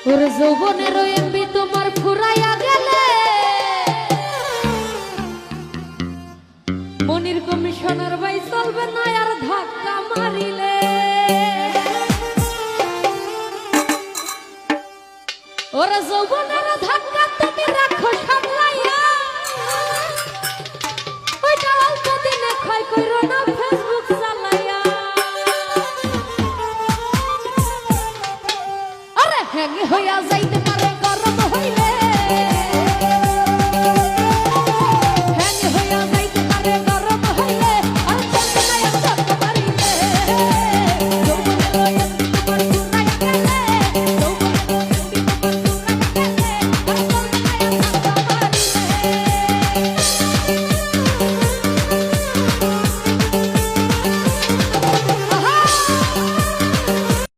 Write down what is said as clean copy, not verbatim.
ওর যৌবনের এমবি তোমার ফুরাইয়া গেলে মনির কমিশনার ভাই চলবে না আর ধাক্কা মারিলে ওর যৌবনের ধাক্কা তুমি রাখো সামলাইয়া ওইটা অল্প দিনে ক্ষয় কইরো না ফেসবুক চালাইয়া আরে হ্যাং হইয়া যাইতে